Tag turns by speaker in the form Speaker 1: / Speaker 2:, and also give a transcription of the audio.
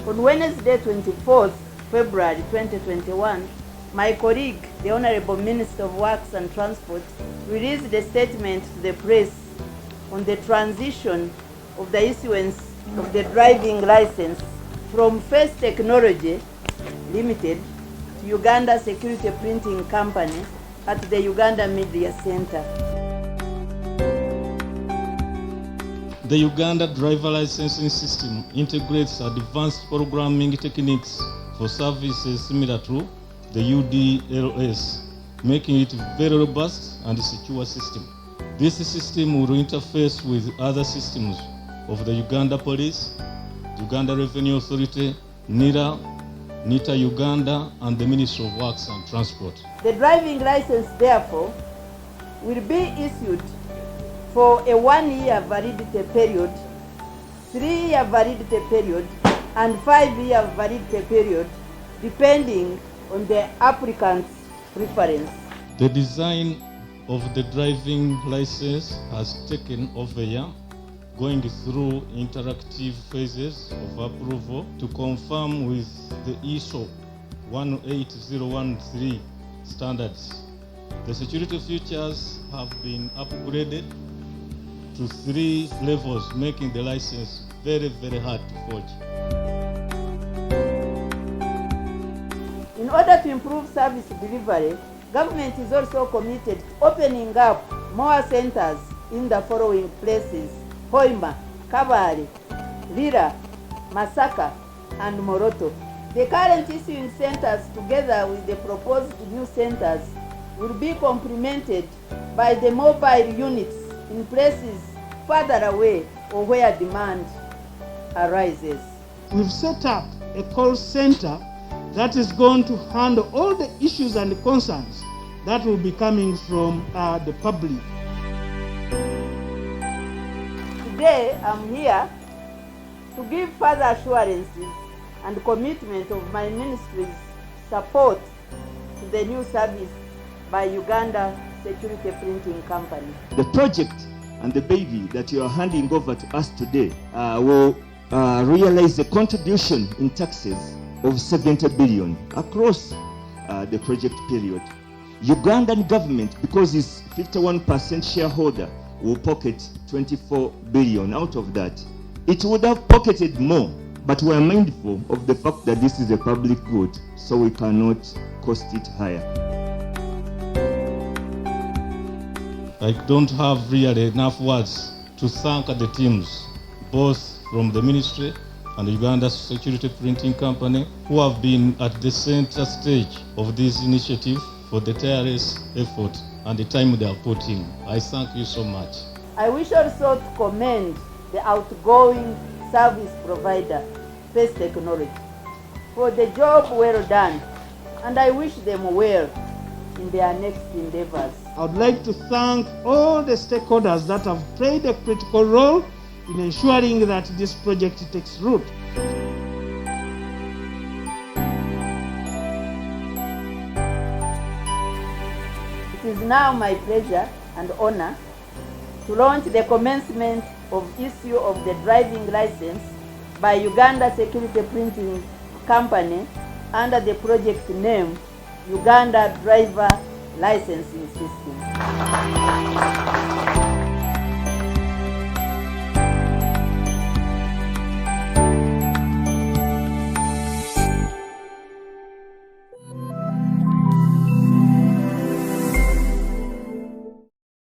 Speaker 1: On Wednesday, 24th February 2021, my colleague, the Honorable Minister of Works and Transport, released a statement to the press on the transition of the issuance of the driving license from First Technology Limited to Uganda Security Printing Company at the Uganda Media Center.
Speaker 2: The Uganda driver licensing system integrates advanced programming techniques for services similar to the UDLS, making it a very robust and secure system. This system will interface with other systems of the Uganda Police, Uganda Revenue Authority, NIRA, NITA Uganda, and the Ministry of Works and Transport.
Speaker 1: The driving license, therefore, will be issued for a 1-year validity period, 3-year validity period, and 5-year validity period, depending on the applicant's preference.
Speaker 2: The design of the driving license has taken over a year, going through interactive phases of approval to conform with the ISO 18013 standards. The security features have been upgraded to 3 levels, making the license very, very hard to forge.
Speaker 1: In order to improve service delivery, government is also committed to opening up more centers in the following places: Hoima, Kabale, Lira, Masaka, and Moroto. The current issuing centers, together with the proposed new centers, will be complemented by the mobile units in places further away or where demand arises.
Speaker 3: We've set up a call center that is going to handle all the issues and concerns that will be coming from the public.
Speaker 1: Today, I'm here to give further assurances and commitment of my ministry's support to the new service by Uganda Security Printing Company.
Speaker 4: The project and the baby that you are handing over to us today will realize the contribution in taxes of 70 billion across the project period. Ugandan government, because it's 51% shareholder, will pocket 24 billion out of that. It would have pocketed more, but we are mindful of the fact that this is a public good, so we cannot cost it higher.
Speaker 2: I don't have really enough words to thank the teams, both from the ministry and the Uganda Security Printing Company, who have been at the center stage of this initiative for the tireless effort and the time they have put in. I thank you so much.
Speaker 1: I wish also to commend the outgoing service provider, First Technology, for the job well done, and I wish them well in their next endeavors.
Speaker 3: I would like to thank all the stakeholders that have played a critical role in ensuring that this project takes root.
Speaker 1: It is now my pleasure and honor to launch the commencement of issue of the driving license by Uganda Security Printing Company under the project name Uganda Driver Licensing System.